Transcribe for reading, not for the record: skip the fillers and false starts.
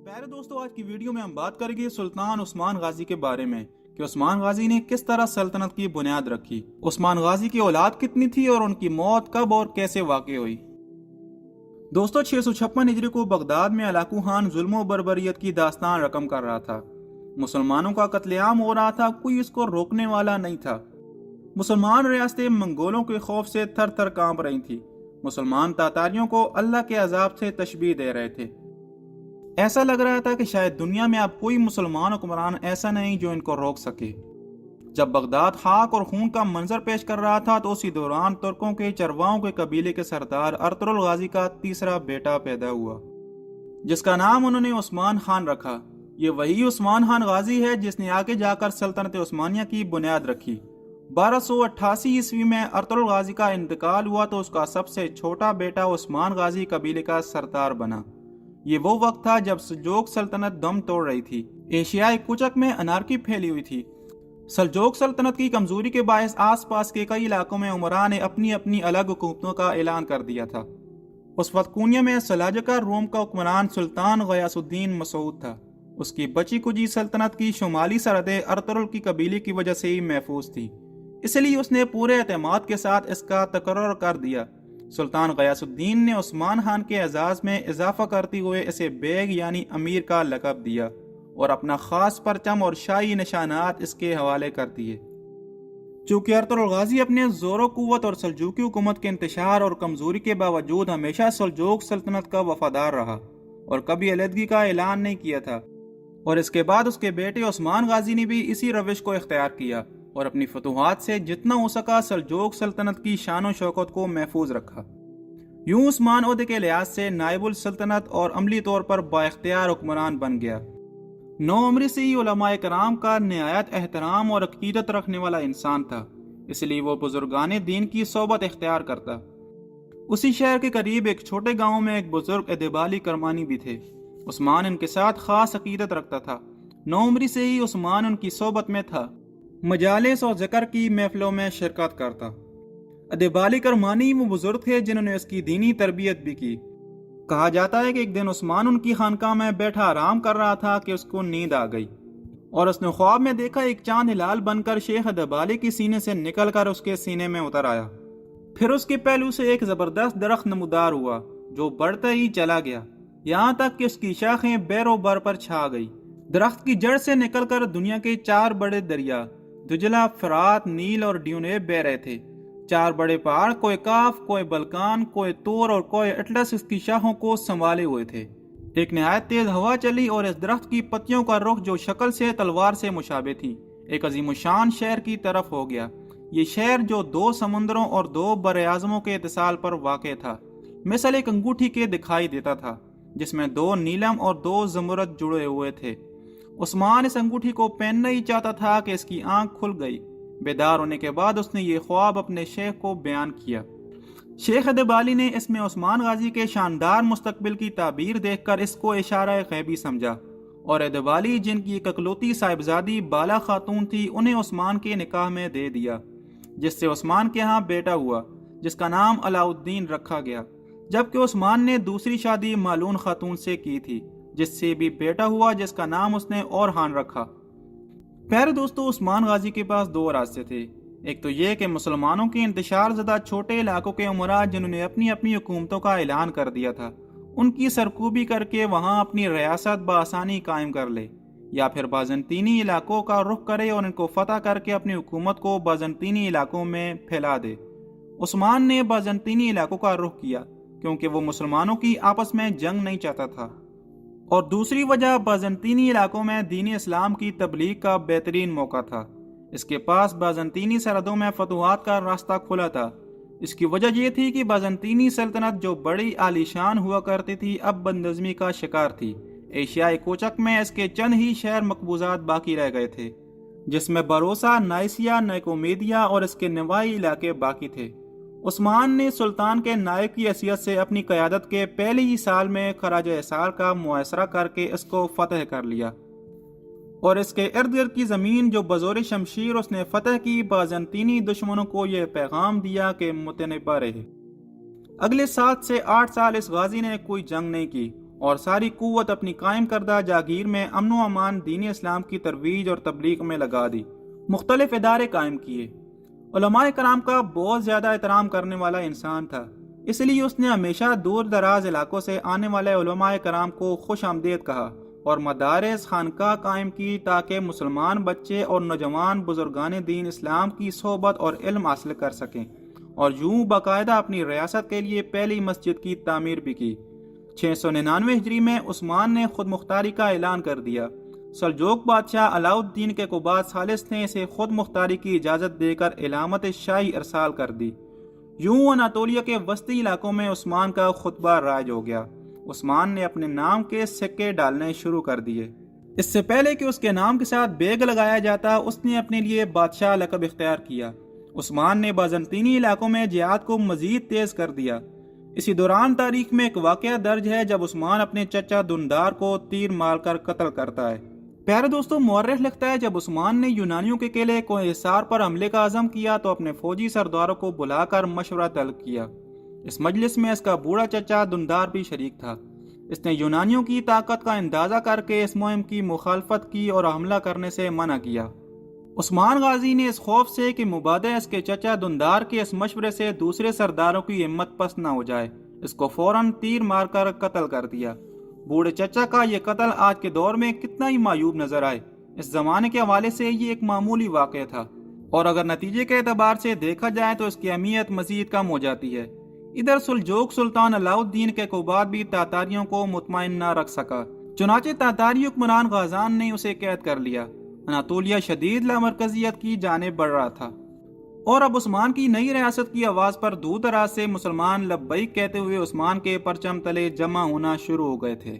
प्यारे दोस्तों, आज की वीडियो में हम बात करेंगे सुल्तान उस्मान गाजी के बारे में कि उस्मान गाजी ने किस तरह सल्तनत की बुनियाद रखी। उस्मान गाजी की औलाद कितनी थी और उनकी मौत कब और कैसे वाक़ई हुई। दोस्तों, 656 हिजरी को बगदाद में अलाकू खान जुल्म व बर्बरियत की दास्तान रकम कर रहा था। मुसलमानों का कत्लेआम हो रहा था, कोई इसको रोकने वाला नहीं था। मुसलमान रियासतें मंगोलों के खौफ से थर थर कांप रही थी। मुसलमान तातारियों को अल्लाह के अजाब से तशबीह दे रहे थे। ऐसा लग रहा था कि शायद दुनिया में अब कोई मुसलमान हुक्मरान ऐसा नहीं जो इनको रोक सके। जब बगदाद खाक और खून का मंजर पेश कर रहा था तो उसी दौरान तुर्कों के चरवाओं के कबीले के सरदार अर्तुगरुल गाजी का तीसरा बेटा पैदा हुआ, जिसका नाम उन्होंने उस्मान खान रखा। ये वही उस्मान खान गाजी है जिसने आगे जाकर सल्तनत उस्मानिया की बुनियाद रखी। 1288 ईस्वी में अर्तुगरुल गाजी का इंतकाल हुआ तो उसका सबसे छोटा बेटा उस्मान गाजी कबीले का सरदार बना। ये वो वक्त था जब सल्जोक सल्तनत दम तोड़ रही थी। एशियाई कुचक में अनारकी फैली हुई थी। सल्जोक सल्तनत की कमजोरी के बायस आसपास के कई इलाकों में उमरा ने अपनी अपनी अलग हुकूमतों का ऐलान कर दिया था। उस वक्त कोनिया में सलाजका रोम का हुक्मरान सुल्तान गयासुद्दीन मसूद था। उसकी बची कुची सल्तनत की शुमाली सरहदें अर्तुगरुल की कबीले की वजह से ही महफूज थी, इसलिए उसने पूरे एतमाद के साथ इसका तकर्रुर कर दिया। सुल्तान गयासुद्दीन ने उस्मान खान के एजाज में इजाफा करते हुए इसे बेग यानी अमीर का लक़ब दिया और अपना खास परचम और शाही निशानात इसके हवाले कर दिए। चूंकि अर्तुगरुल गाजी अपने जोर कुव्वत और सल्जूकी हुकूमत के इंतशार और कमजोरी के बावजूद हमेशा सल्जोक सल्तनत का वफादार रहा और कभी अलहदगी का ऐलान नहीं किया था, और इसके बाद उसके बेटे उस्मान गाजी ने भी इसी रविश को इख्तियार किया और अपनी फतूहात से जितना हो सका सल्जोक सल्तनत की शान और शौकत को महफूज रखा। यूं उस्मान ओहदे के लिहाज से नायबुल सल्तनत और अमली तौर पर बाइख्तियार हुक्मरान बन गया। नौ उम्र से ही उलमाए कराम का निहायत एहतराम और अकीदत रखने वाला इंसान था, इसलिए वो बुजुर्गाने दीन की सोबत इख्तियार करता। उसी शहर के करीब एक छोटे गाँव में एक बुजुर्ग एदेबाली करमानी भी थे। उस्मान इनके साथ खास अकीदत रखता था। 9 उम्र से ही उस्मान उनकी सोबत में था, मजालिस और ज़िक्र की महफिलों में शिरकत करता। एदेबाली करमानी वो बुजुर्ग थे जिन्होंने उसकी दीनी तरबियत भी की। कहा जाता है कि एक दिन उस्मान उनकी खानकाह में बैठा आराम कर रहा था कि उसको नींद आ गई और उसने ख्वाब में देखा एक चांद हिलाल बनकर शेख एदेबाली के सीने से निकलकर उसके सीने में उतर आया। फिर उसके पहलू से एक जबरदस्त दरख्त नमूदार हुआ जो बढ़ता ही चला गया, यहाँ तक कि उसकी शाखें बैरो बर पर छा गई। दरख्त की जड़ से निकलकर दुनिया के 4 बड़े दरिया दुजला, फरात, नील और ड्यूनेब बह रहे थे। 4 बड़े पहाड़ कोई काफ, कोई बलकान, कोई तोर और कोई अटलस इसकी शाखों को संभाले हुए थे। एक नहायत तेज हवा चली और इस दरख्त की पत्तियों का रुख जो शक्ल से तलवार से मुशाबे थी, एक अजीमुशान शहर की तरफ हो गया। ये शहर जो 2 समुंदरों और 2 बरआज़मों के इत्तिसाल पर वाक़े था, मिसल एक अंगूठी के दिखाई देता था जिसमें 2 नीलम और 2 ज़मुरद जुड़े हुए थे। उस्मान इस अंगूठी को पहनना ही चाहता था कि इसकी आंख खुल गई। बेदार होने के बाद उसने ये ख्वाब अपने शेख को बयान किया। शेख एदेबाली ने इसमें उस्मान गाजी के शानदार मुस्तकबिल की ताबीर देखकर इसको इशारा गैबी समझा और एदेबाली, जिनकी एक इकलौती साहिबजादी बाला खातून थी, उन्हें उस्मान के निकाह में दे दिया, जिससे उस्मान के यहाँ बेटा हुआ जिसका नाम अलाउद्दीन रखा गया। जबकि उस्मान ने दूसरी शादी मालून खातून से की थी जिससे भी बेटा हुआ जिसका नाम उसने और खान रखा। प्यारे दोस्तों, उस्मान गाजी के पास 2 रास्ते थे। एक तो ये कि मुसलमानों के इंतशार ज़दा छोटे इलाकों के उमरा जिन्होंने अपनी अपनी हुकूमतों का ऐलान कर दिया था, उनकी सरकूबी करके वहाँ अपनी रियासत बआसानी कायम कर ले, या फिर बाज़ंतीनी इलाकों का रुख करे और इनको फतह करके अपनी हुकूमत को बाज़ंतीनी इलाकों में फैला दे। उस्मान ने बाज़ंतीनी इलाकों का रुख किया क्योंकि वो मुसलमानों की आपस में जंग नहीं चाहता था, और दूसरी वजह बाज़ंतीनी इलाकों में दीन इस्लाम की तबलीग का बेहतरीन मौका था। इसके पास बाज़ंतीनी सरहदों में फतूहात का रास्ता खुला था। इसकी वजह यह थी कि बाज़ंतीनी सल्तनत जो बड़ी आलीशान हुआ करती थी अब बदनज़मी का शिकार थी। एशियाई कोचक में इसके चंद ही शहर मकबूजात बाकी रह गए थे, जिसमें बरोसा, नाइसिया, निकोमेदिया और इसके नवाई इलाके बाकी थे। उस्मान ने सुल्तान के नायब की हैसियत से अपनी क़यादत के पहले ही साल में खराज एसार का मुआसरा करके इसको फतह कर लिया और इसके इर्द गिर्द की ज़मीन जो बज़ोर शमशीर उसने फतह की, बाज़ंतीनी दुश्मनों को यह पैगाम दिया कि मुतनब्बा रहे। अगले 7 से 8 साल इस गाजी ने कोई जंग नहीं की اور ساری قوت اپنی قائم کردہ جاگیر میں امن و امان دین اسلام کی ترویج اور تبلیغ میں لگا دی۔ مختلف ادارے قائم کیے۔ علماء کرام کا بہت زیادہ احترام کرنے والا انسان تھا، اس لیے اس نے ہمیشہ دور دراز علاقوں سے آنے والے علماء کرام کو خوش آمدید کہا اور مدارس خانقاہ قائم کی تاکہ مسلمان بچے اور نوجوان بزرگان دین اسلام کی صحبت اور علم حاصل کر سکیں، اور یوں باقاعدہ اپنی ریاست کے لیے پہلی مسجد کی تعمیر بھی کی۔ 699 ہجری میں عثمان نے خود مختاری کا اعلان کر دیا۔ سلجوق بادشاہ علاؤ الدین کے قباد ثالث نے اسے خود مختاری کی اجازت دے کر علامت شاہی ارسال کر دی۔ یوں اناطولیہ کے وسطی علاقوں میں عثمان کا خطبہ رائج ہو گیا۔ عثمان نے اپنے نام کے سکے ڈالنے شروع کر دیے۔ اس سے پہلے کہ اس کے نام کے ساتھ بیگ لگایا جاتا، اس نے اپنے لیے بادشاہ لقب اختیار کیا۔ عثمان نے بازنطینی علاقوں میں جہاد کو مزید تیز کر دیا۔ اسی دوران تاریخ میں ایک واقعہ درج ہے جب عثمان اپنے چچا دندار کو تیر مار کر قتل کرتا ہے۔ پیارے دوستوں، مورخ لکھتا ہے جب عثمان نے یونانیوں کے قلعے کوہسار پر حملے کا عزم کیا تو اپنے فوجی سرداروں کو بلا کر مشورہ طلب کیا۔ اس مجلس میں اس کا بوڑھا چچا دندار بھی شریک تھا۔ اس نے یونانیوں کی طاقت کا اندازہ کر کے اس مہم کی مخالفت کی اور حملہ کرنے سے منع کیا۔ عثمان غازی نے اس خوف سے کہ مبادئ اس کے چچا دندار کے اس مشورے سے دوسرے سرداروں کی ہمت پست نہ ہو جائے، اس کو فوراً تیر مار کر قتل کر دیا۔ بوڑھے چچا کا یہ قتل آج کے دور میں کتنا ہی معیوب نظر آئے، اس زمانے کے حوالے سے یہ ایک معمولی واقعہ تھا، اور اگر نتیجے کے اعتبار سے دیکھا جائے تو اس کی اہمیت مزید کم ہو جاتی ہے۔ ادھر سلجوق سلطان علاؤ الدین کے قباد بھی تاتاریوں کو مطمئن نہ رکھ سکا، چنانچہ تاتاری حکمران غازان نے اسے قید کر لیا۔ اناطولیہ شدید لامرکزیت کی جانب بڑھ رہا تھا، اور اب عثمان کی نئی ریاست کی آواز پر دور دراز سے مسلمان لبیک کہتے ہوئے عثمان کے پرچم تلے جمع ہونا شروع ہو گئے تھے۔